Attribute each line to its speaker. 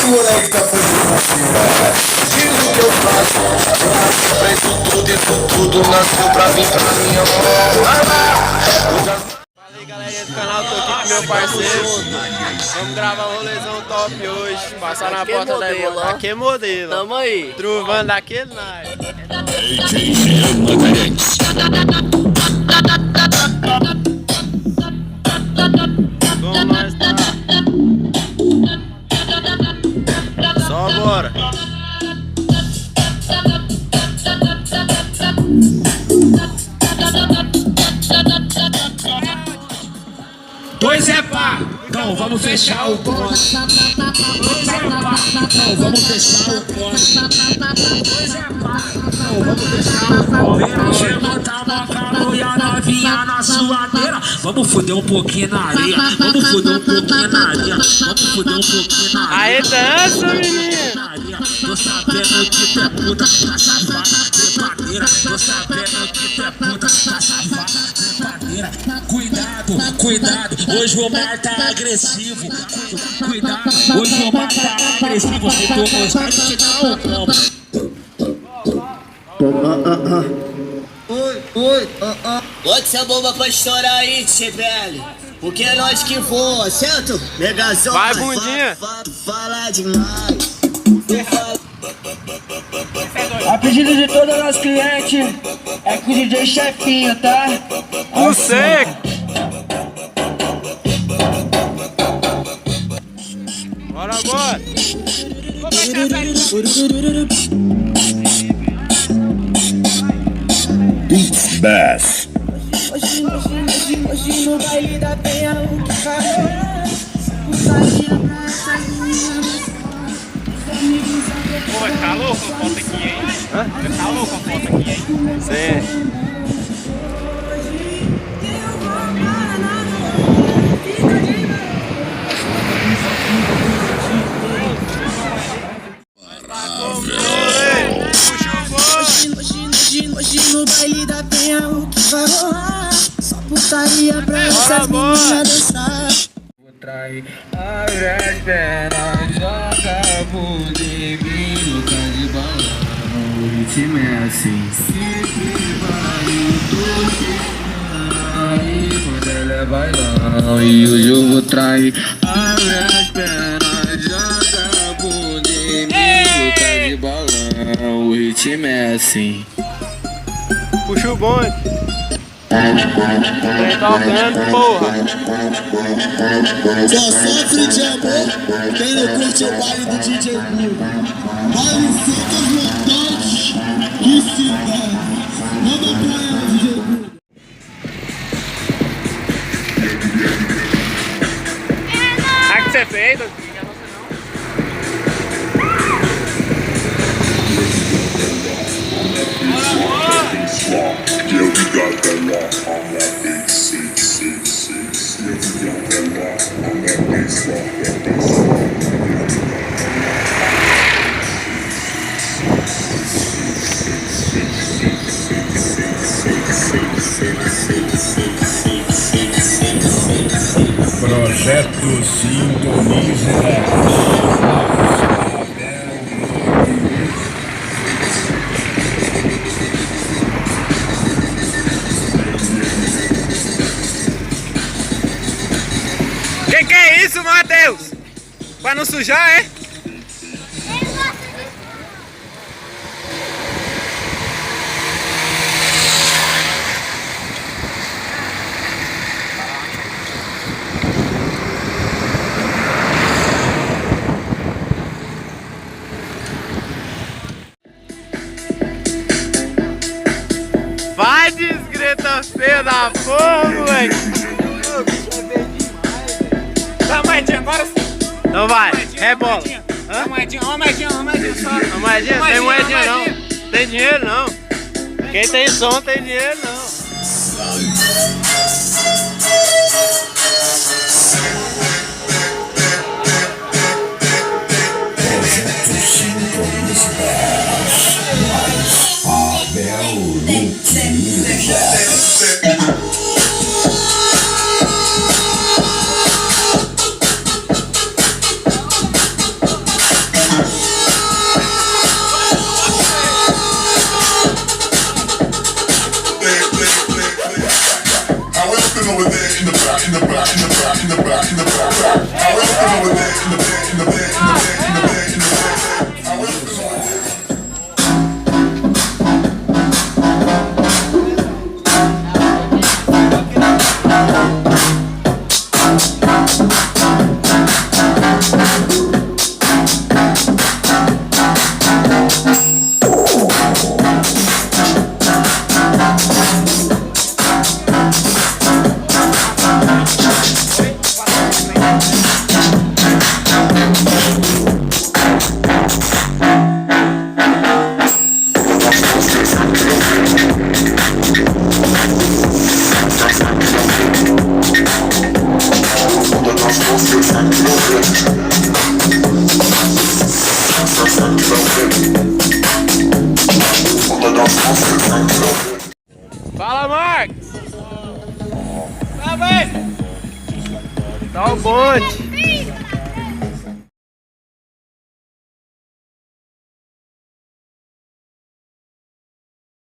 Speaker 1: moleque tá fazendo tiro do que eu faço. Eu nasci pra isso tudo e tudo nasceu pra vir pra mim,
Speaker 2: Fala aí, galerinha do canal, tô aqui com meu parceiro. Vamos gravar um rolezão top hoje. Passar na porta da Ivone. Aqui é modelo.
Speaker 3: Tamo aí.
Speaker 2: Truvando daquele naipe. Como nós tá? Só bora.
Speaker 4: Dois é pá, então vamos fechar o ponto. Dois é pá, então vamos fechar o ponto. Dois é pá, então vamos fechar o ponto. Chegou, tava calor e a novinha na suadeira. Vamos foder um pouquinho na areia. Vamos foder um pouquinho na areia. Vamos foder um pouquinho na areia.
Speaker 2: Aí dança, menino.
Speaker 4: Tô sabendo que tu é puta, tá safada, trepadeira. Tô sabendo que tu é puta, tá safada, trepadeira. Cuidado, cuidado, hoje o mar tá agressivo. Cuidado, hoje o mar tá agressivo. Se tu gostar de te dar um combo.
Speaker 3: Bota essa bomba pra estourar aí, Tchebele. Porque é nós que voa, certo? Megazão.
Speaker 2: Vai, bundinha.
Speaker 3: Fala demais.
Speaker 5: A pedido de todos os clientes é com o DJ Chefinho, tá?
Speaker 2: O seco. Bora agora.
Speaker 1: Beats Bass.
Speaker 5: Hoje no baile da penha o que falou. Putaria pra essas meninas.
Speaker 6: Pô, vai ficar louco a foto aqui, hein? Vai ficar louco a foto aqui, hein?
Speaker 2: Sim.
Speaker 5: Hoje no baile da penha o que falou. Só putaria pra essas meninas dançar.
Speaker 4: Vou trair, abre as pernas, joga a bunda em mim, tá de balão. O ritmo é assim. Se vai, eu tô chegando aí, quando ela é bailão. E hoje eu vou trair, abre as pernas, joga a bunda em mim, tá de balão. O ritmo é assim.
Speaker 2: Puxa o bonde. Vem tocando, porra.
Speaker 7: Só sofre de amor quem não curte o baile do DJ Blue. Baile secas locais de cidade. Manda pra ela, DJ Blue.
Speaker 6: Ah, que você fez?
Speaker 1: Projeto Sintoniza.
Speaker 2: Que é isso, Matheus? Pra não sujar, é? Vai, desgreta feia da porra, moleque!
Speaker 6: Dá uma moedinha agora, filho.
Speaker 2: Então vai, rebola.
Speaker 6: Dá uma moedinha só.
Speaker 2: Uma moedinha? Tem moedinha não. Tem dinheiro não. Quem tem som tem dinheiro não.
Speaker 1: Projeto Sintoniza. Abel
Speaker 2: Fala, Marcos! Tá bem! Tá o bonde!